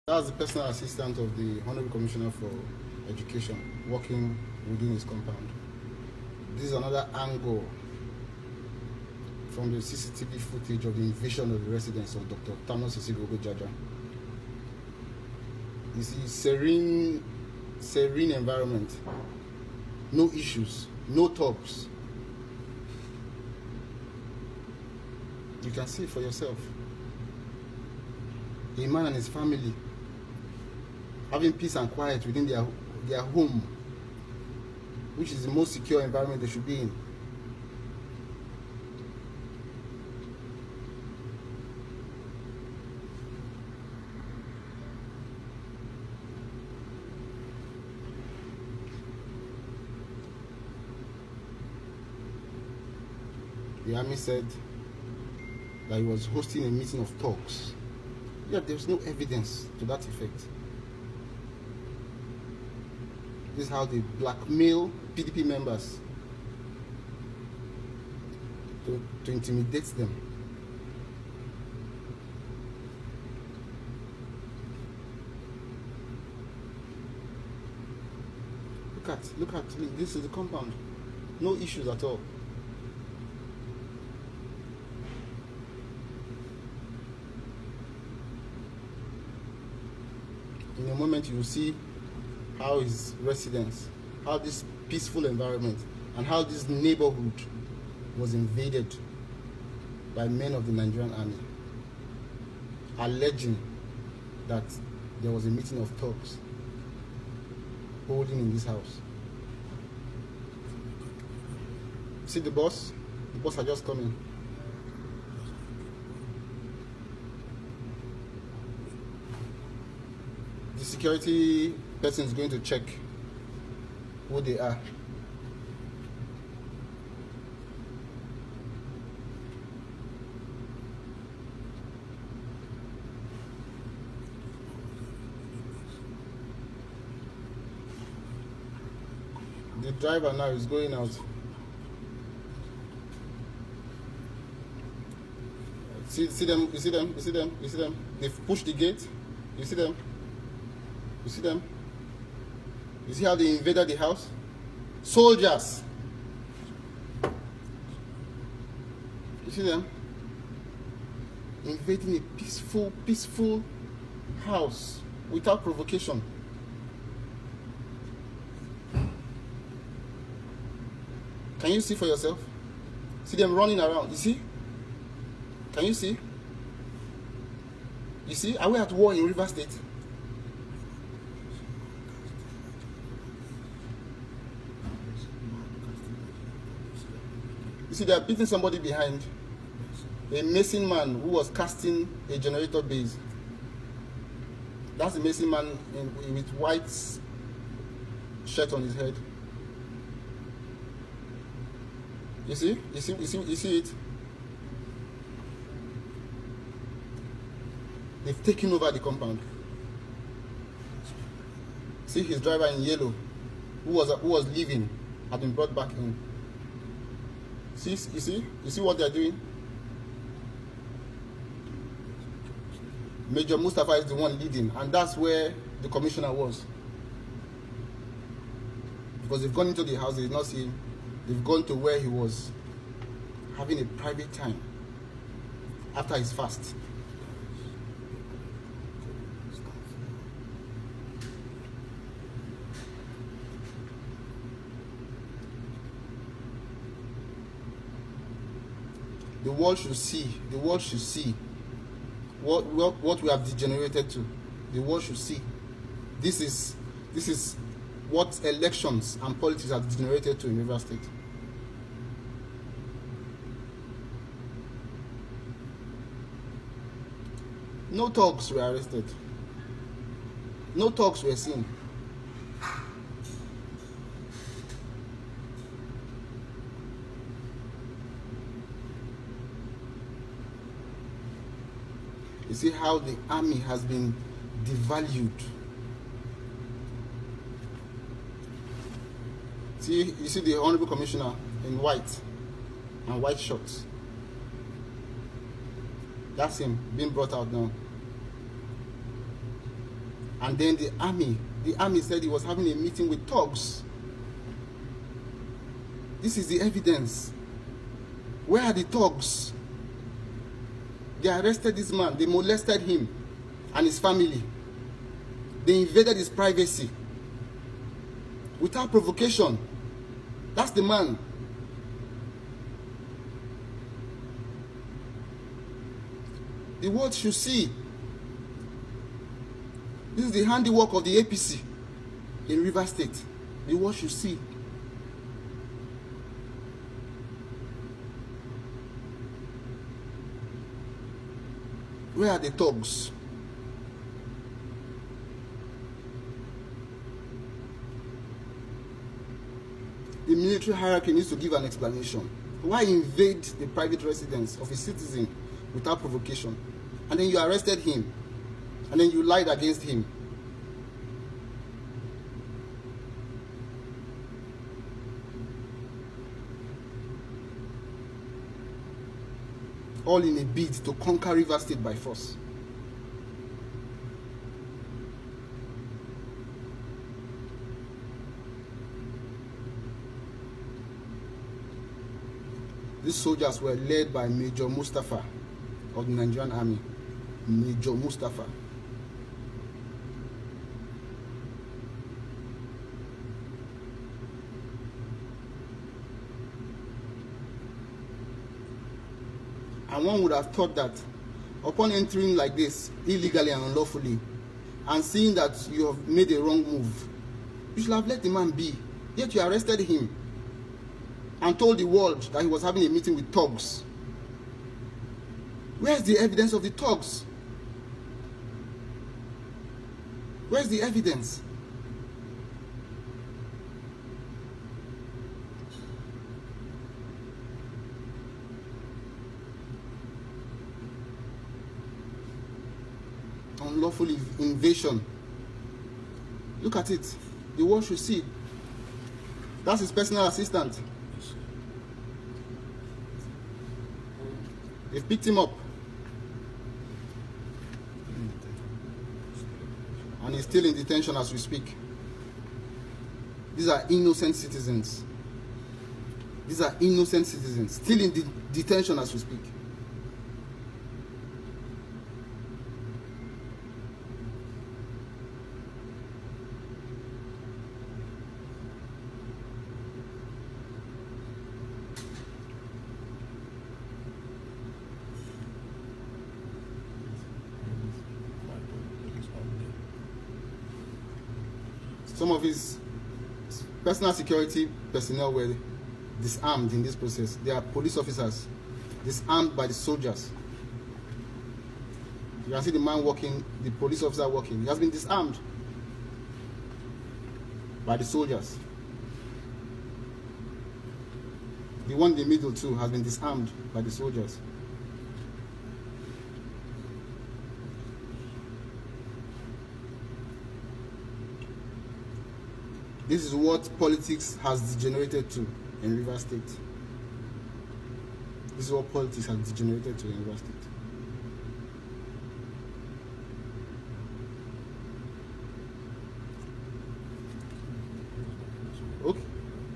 That's the personal assistant of the Honorable Commissioner for Education working within his compound. This is another angle from the CCTV footage of the invasion of the residence of Dr. Thanos Isigogo Jaja. You see, serene environment, no issues, no talks. You can see it for yourself. A man and his family having peace and quiet within their home, which is the most secure environment they should be in. The army said that he was hosting a meeting of talks. Yet there's no evidence to that effect. This is how they blackmail PDP members to intimidate them. Look at, this is the compound. No issues at all. In a moment you will see how his residence, how this peaceful environment, and how this neighborhood was invaded by men of the Nigerian army, alleging that there was a meeting of talks holding in this house. See the boss? The boss had just come in. The security person is going to check who they are. The driver now is going out. See them, you see them, you see them, you see them. They've pushed the gate. You see them? You see them? You see how they invaded the house? Soldiers. You see them? Invading a peaceful house without provocation. Can you see for yourself? See them running around. You see? Can you see? You see? Are we at war in River State? You see, they are beating somebody behind. A mason man who was casting a generator base. That's the mason man with white shirt on his head. You see? You see it? They've taken over the compound. See his driver in yellow, who was leaving, had been brought back in. See, you see what they're doing? Major Mustafa is the one leading, and that's where the commissioner was. Because they've gone into the house, they did not see him. They've gone to where he was having a private time after his fast. The world should see what we have degenerated to. The world should see. This is what elections and politics have degenerated to in River State. No thugs were arrested. No thugs were seen. You see how the army has been devalued. See, you see the Honorable Commissioner in white and white shorts. That's him being brought out now. And then the army said he was having a meeting with thugs. This is the evidence. Where are the thugs? They arrested this man. They molested him and his family. They invaded his privacy without provocation. That's the man. The world should see. This is the handiwork of the APC in Rivers State. The world should see. Where are the thugs? The military hierarchy needs to give an explanation. Why invade the private residence of a citizen without provocation? And then you arrested him. And then you lied against him. All in a bid to conquer Rivers State by force. These soldiers were led by Major Mustafa of the Nigerian Army. Major Mustafa. And one would have thought that upon entering like this, illegally and unlawfully, and seeing that you have made a wrong move, you should have let the man be. Yet you arrested him and told the world that he was having a meeting with thugs. Where's the evidence of the thugs? Where's the evidence? Unlawful invasion. Look at it. The world should see. That's his personal assistant. They've picked him up. And he's still in detention as we speak. These are innocent citizens. These are innocent citizens. Still in detention as we speak. Some of his personal security personnel were disarmed in this process. They are police officers, disarmed by the soldiers. You can see the man walking, the police officer walking. He has been disarmed by the soldiers. The one in the middle too has been disarmed by the soldiers. This is what politics has degenerated to in Rivers State. This is what politics has degenerated to in Rivers State. Okay.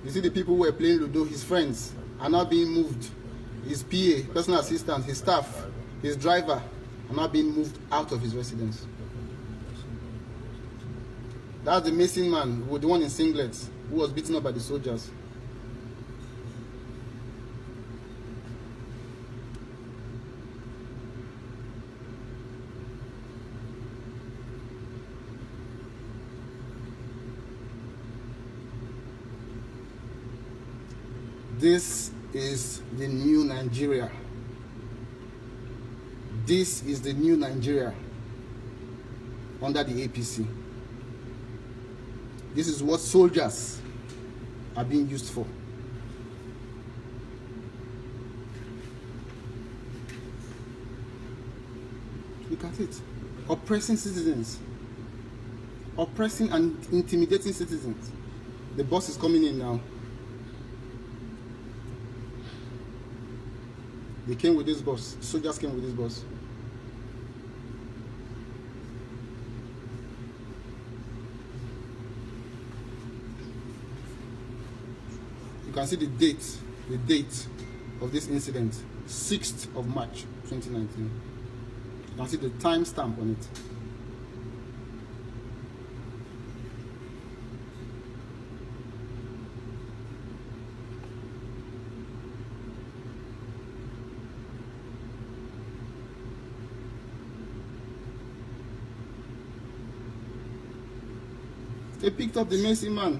You see the people who were playing Ludo, his friends, are now being moved. His PA, personal assistant, his staff, his driver, are now being moved out of his residence. That's the missing man, the one in singlets, who was beaten up by the soldiers. This is the new Nigeria. This is the new Nigeria under the APC. This is what soldiers are being used for. Look at it. Oppressing citizens. Oppressing and intimidating citizens. The boss is coming in now. They came with this bus. Soldiers came with this bus. You can see the date of this incident, 6th of March 2019. You can see the time stamp on it. They picked up the missing man.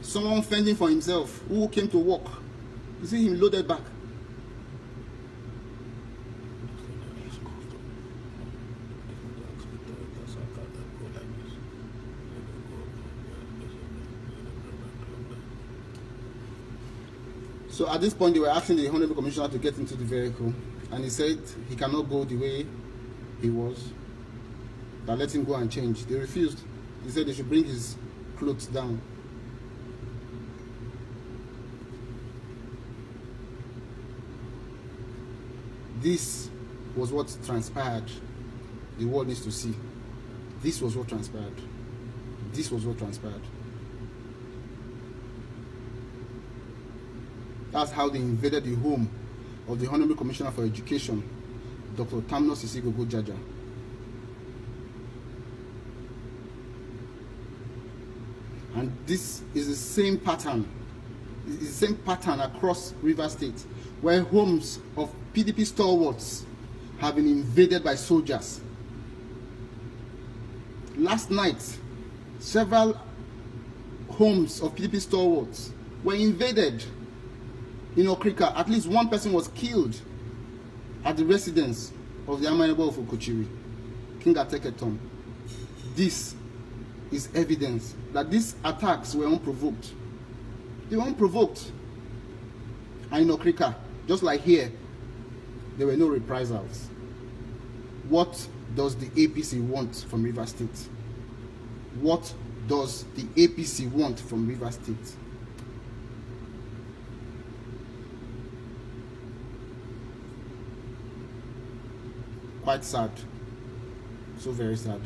Someone fending for himself who came to work. You see him loaded back. So at this point, they were asking the Honorable Commissioner to get into the vehicle, and he said he cannot go the way he was. That let him go and change. They refused. He said they should bring his clothes down. This was what transpired. The world needs to see. This was what transpired. This was what transpired. That's how they invaded the home of the Honorable Commissioner for Education, Dr. Tamnos Isigogo Jaja. And this is the same pattern. It's the same pattern across Rivers State, where homes of PDP stalwarts have been invaded by soldiers. Last night, several homes of PDP stalwarts were invaded in Okrika. At least one person was killed at the residence of the Amayabo of Okochiri, King Ateketon. This is evidence that these attacks were unprovoked. They were unprovoked. And in Okrika, just like here, there were no reprisals. What does the APC want from Rivers State? What does the APC want from Rivers State? Quite sad. So very sad.